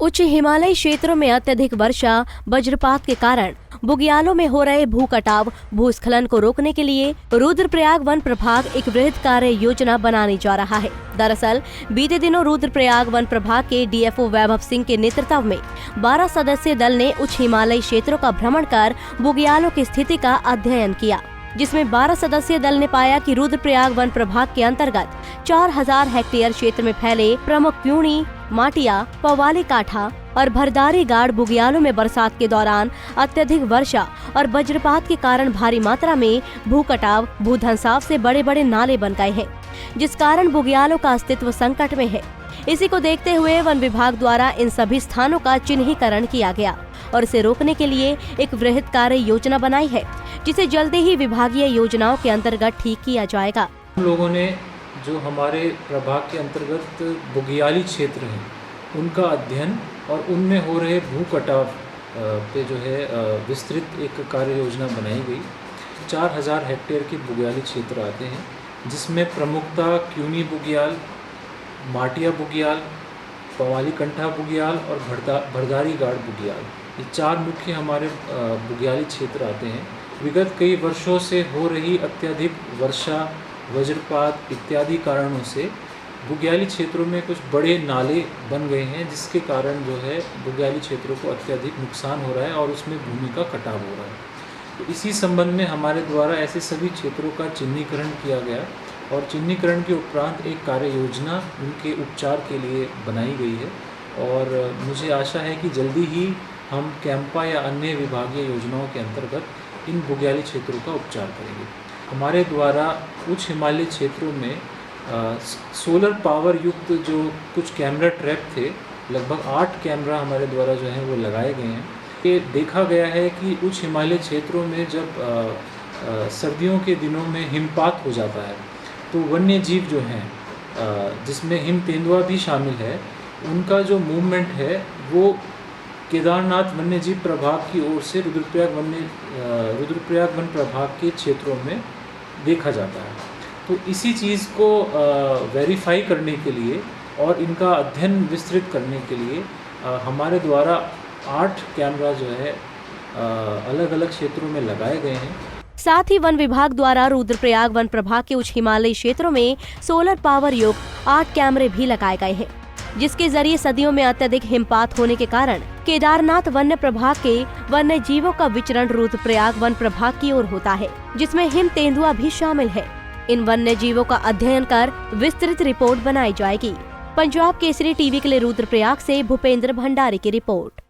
उच्च हिमालयी क्षेत्रों में अत्यधिक वर्षा वज्रपात के कारण बुग्यालों में हो रहे भू कटाव भूस्खलन को रोकने के लिए रुद्रप्रयाग वन प्रभाग एक वृहद कार्य योजना बनाने जा रहा है। दरअसल बीते दिनों रुद्रप्रयाग वन प्रभाग के डीएफओ वैभव सिंह के नेतृत्व में 12 सदस्यीय दल ने उच्च हिमालयी क्षेत्रों का भ्रमण कर बुग्यालों की स्थिति का अध्ययन किया, जिसमें 12 सदस्यीय दल ने पाया कि रुद्रप्रयाग वन प्रभाग के अंतर्गत 4000 हेक्टेयर क्षेत्र में फैले प्रमुख प्यूणी, माटिया, पवाली काठा और भरदारी गाड़ बुग्यालों में बरसात के दौरान अत्यधिक वर्षा और वज्रपात के कारण भारी मात्रा में भू कटाव भूधंसाव से बड़े बड़े नाले बन गए हैं, जिस कारण बुग्यालों का अस्तित्व संकट में है। इसी को देखते हुए वन विभाग द्वारा इन सभी स्थानों का चिन्हीकरण किया गया और इसे रोकने के लिए एक वृहद कार्य योजना बनाई है, जिसे जल्दी ही विभागीय योजनाओं के अंतर्गत ठीक किया जाएगा। हम लोगों ने जो हमारे प्रभाग के अंतर्गत बुग्याली क्षेत्र हैं उनका अध्ययन और उनमें हो रहे भू कटाव पे जो है विस्तृत एक कार्य योजना बनाई गई। 4000 हेक्टेयर के बुग्याली क्षेत्र आते हैं, जिसमें प्रमुखता क्यूनी बुग्याल, माटिया बुग्याल, पवाली कंठा बुग्याल और भरदारी गाड़ बुग्याल, ये 4 मुख्य हमारे बुग्याली क्षेत्र आते हैं। विगत कई वर्षों से हो रही अत्यधिक वर्षा, वज्रपात इत्यादि कारणों से बुग्याली क्षेत्रों में कुछ बड़े नाले बन गए हैं, जिसके कारण जो है बुग्याली क्षेत्रों को अत्यधिक नुकसान हो रहा है और उसमें भूमि का कटाव हो रहा है। तो इसी संबंध में हमारे द्वारा ऐसे सभी क्षेत्रों का चिन्हीकरण किया गया और चिन्हीकरण के उपरांत एक कार्य योजना उनके उपचार के लिए बनाई गई है और मुझे आशा है कि जल्दी ही हम कैंपा या अन्य विभागीय योजनाओं के अंतर्गत इन बुग्याली क्षेत्रों का उपचार करेंगे। हमारे द्वारा उच्च हिमालयी क्षेत्रों में सोलर पावर युक्त जो कुछ कैमरा ट्रैप थे, लगभग 8 कैमरा हमारे द्वारा जो है वो लगाए गए हैं। ये देखा गया है कि उच्च हिमालयी क्षेत्रों में जब सर्दियों के दिनों में हिमपात हो जाता है तो वन्य जीव जो हैं, जिसमें हिम तेंदुआ भी शामिल है, उनका जो मूवमेंट है वो केदारनाथ वन्य जीव प्रभाग की ओर से रुद्रप्रयाग वन प्रभाग के क्षेत्रों में देखा जाता है। तो इसी चीज़ को वेरीफाई करने के लिए और इनका अध्ययन विस्तृत करने के लिए हमारे द्वारा 8 कैमरा जो है अलग अलग क्षेत्रों में लगाए गए हैं। साथ ही वन विभाग द्वारा रुद्रप्रयाग वन प्रभाग के उच्च हिमालयी क्षेत्रों में सोलर पावर युक्त 8 कैमरे भी लगाए गए हैं, जिसके जरिए सदियों में अत्यधिक हिमपात होने के कारण केदारनाथ वन्य प्रभाग के वन्य जीवों का विचरण रुद्रप्रयाग वन प्रभाग की ओर होता है, जिसमें हिम तेंदुआ भी शामिल है। इन वन्य जीवों का अध्ययन कर विस्तृत रिपोर्ट बनाई जाएगी। पंजाब केसरी टीवी के लिए रुद्रप्रयाग से भूपेंद्र भंडारी की रिपोर्ट।